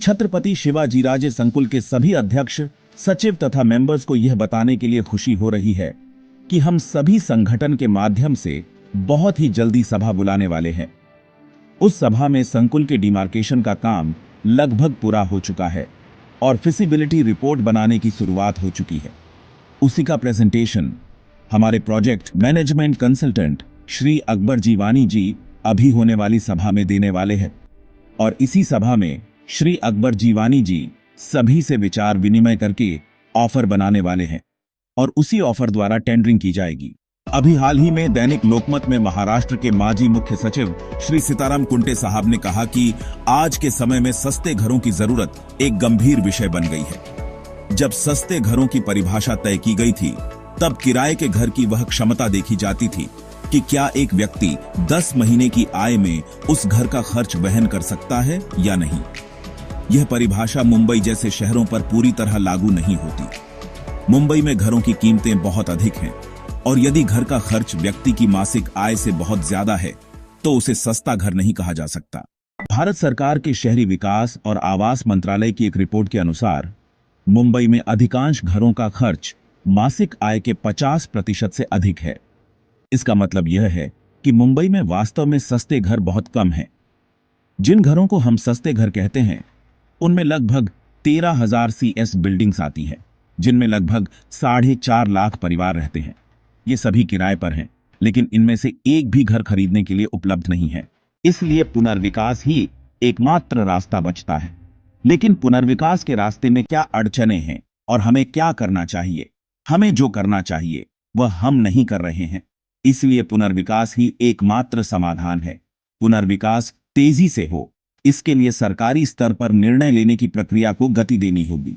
छत्रपति शिवाजीराजे संकुल के सभी अध्यक्ष, सचिव तथा मेंबर्स को यह बताने के लिए खुशी हो रही है कि हम सभी संगठन के माध्यम से बहुत ही जल्दी सभा बुलाने वाले हैं। उस सभा में संकुल के डिमार्केशन का काम लगभग पूरा हो चुका है और फिजिबिलिटी रिपोर्ट बनाने की शुरुआत हो चुकी है। उसी का प्रेजेंटेशन हमारे project management consultant Shri Akbar Jivani ji अभी होने वाली सभा में देने वाले हैं और इसी सभा में श्री अकबर जीवानी जी सभी से विचार विनिमय करके ऑफर बनाने वाले हैं और उसी ऑफर द्वारा टेंडरिंग की जाएगी। अभी हाल ही में दैनिक लोकमत में महाराष्ट्र के माजी मुख्य सचिव श्री सीताराम कुंटे साहब ने कहा कि आज के समय में सस्ते घरों की जरूरत एक गंभीर विषय बन गई है। जब सस्ते घरों की परिभाषा तय की गई थी तब किराए के घर की वह क्षमता देखी जाती थी कि क्या एक व्यक्ति 10 महीने की आय में उस घर का खर्च वहन कर सकता है या नहीं। यह परिभाषा मुंबई जैसे शहरों पर पूरी तरह लागू नहीं होती। मुंबई में घरों की कीमतें बहुत अधिक हैं और यदि घर का खर्च व्यक्ति की मासिक आय से बहुत ज्यादा है तो उसे सस्ता घर नहीं कहा जा सकता। भारत सरकार के शहरी विकास और आवास मंत्रालय की एक रिपोर्ट के अनुसार मुंबई में अधिकांश घरों का खर्च मासिक आय के 50% से अधिक है। इसका मतलब यह है कि मुंबई में वास्तव में सस्ते घर बहुत कम हैं। जिन घरों को हम सस्ते घर कहते हैं उनमें लगभग 13,000 CS बिल्डिंग्स आती हैं, जिनमें लगभग 4.5 लाख परिवार रहते हैं। ये सभी किराए पर हैं, लेकिन इनमें से एक भी घर खरीदने के लिए उपलब्ध नहीं है। इसलिए पुनर्विकास ही एकमात्र रास्ता बचता है। लेकिन पुनर्विकास के रास्ते में क्या अड़चनें हैं और हमें क्या करना चाहिए? हमें जो करना चाहिए वह हम नहीं कर रहे हैं। इसलिए पुनर्विकास ही एकमात्र समाधान है। पुनर्विकास तेजी से हो, इसके लिए सरकारी स्तर पर निर्णय लेने की प्रक्रिया को गति देनी होगी।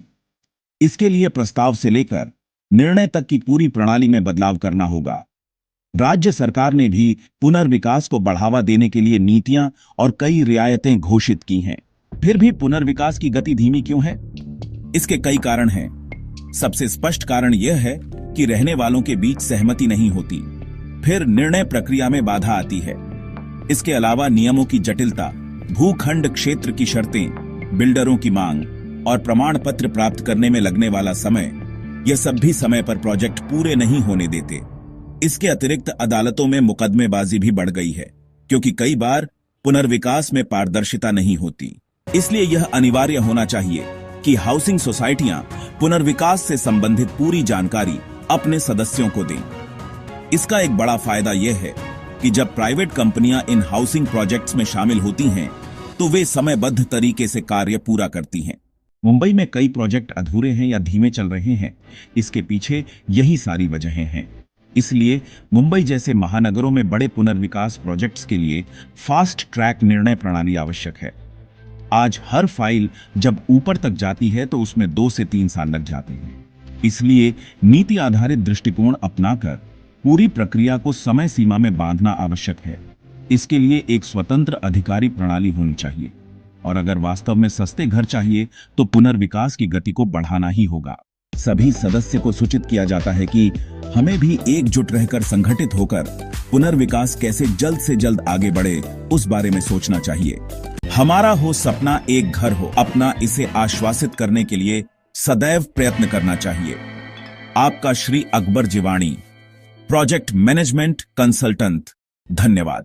इसके लिए प्रस्ताव से लेकर निर्णय तक की पूरी प्रणाली में बदलाव करना होगा। राज्य सरकार ने भी पुनर्विकास को बढ़ावा देने के लिए नीतियां और कई रियायतें घोषित की हैं। फिर भी पुनर्विकास की गति धीमी क्यों है? इसके कई कारण हैं। सबसे स्पष्ट कारण यह है कि रहने वालों के बीच सहमति नहीं होती, फिर निर्णय प्रक्रिया में बाधा आती है। इसके अलावा नियमों की जटिलता, भूखंड क्षेत्र की शर्तें, बिल्डरों की मांग और प्रमाण पत्र प्राप्त करने में लगने वाला समय, यह सब भी समय पर प्रोजेक्ट पूरे नहीं होने देते। इसके अतिरिक्त अदालतों में मुकदमेबाजी भी बढ़ गई है, क्योंकि कई बार पुनर्विकास में पारदर्शिता नहीं होती। इसलिए यह अनिवार्य होना चाहिए कि हाउसिंग सोसाइटियां पुनर्विकास से संबंधित पूरी जानकारी अपने सदस्यों को दें। इसका एक बड़ा फायदा यह है कि जब प्राइवेट कंपनियां इन हाउसिंग प्रोजेक्ट्स में शामिल होती हैं तो वे समयबद्ध तरीके से कार्य पूरा करती हैं। मुंबई में कई प्रोजेक्ट अधूरे हैं या धीमे चल रहे हैं, इसके पीछे यही सारी वजहें हैं। इसलिए मुंबई जैसे महानगरों में बड़े पुनर्विकास प्रोजेक्ट्स के लिए फास्ट ट्रैक निर्णय प्रणाली आवश्यक है। आज हर फाइल जब ऊपर तक जाती है तो उसमें 2 से 3 साल लग जाते हैं। इसलिए नीति आधारित दृष्टिकोण अपनाकर पूरी प्रक्रिया को समय सीमा में बांधना आवश्यक है। इसके लिए एक स्वतंत्र अधिकारी प्रणाली होनी चाहिए और अगर वास्तव में सस्ते घर चाहिए तो पुनर्विकास की गति को बढ़ाना ही होगा। सभी सदस्य को सूचित किया जाता है कि हमें भी एकजुट रहकर संगठित होकर पुनर्विकास कैसे जल्द से जल्द आगे बढ़े उस बारे में सोचना चाहिए। हमारा हो सपना एक घर हो अपना, इसे आश्वासित करने के लिए सदैव प्रयत्न करना चाहिए। आपका Shri Akbar Jiwani, project management consultant. धन्यवाद।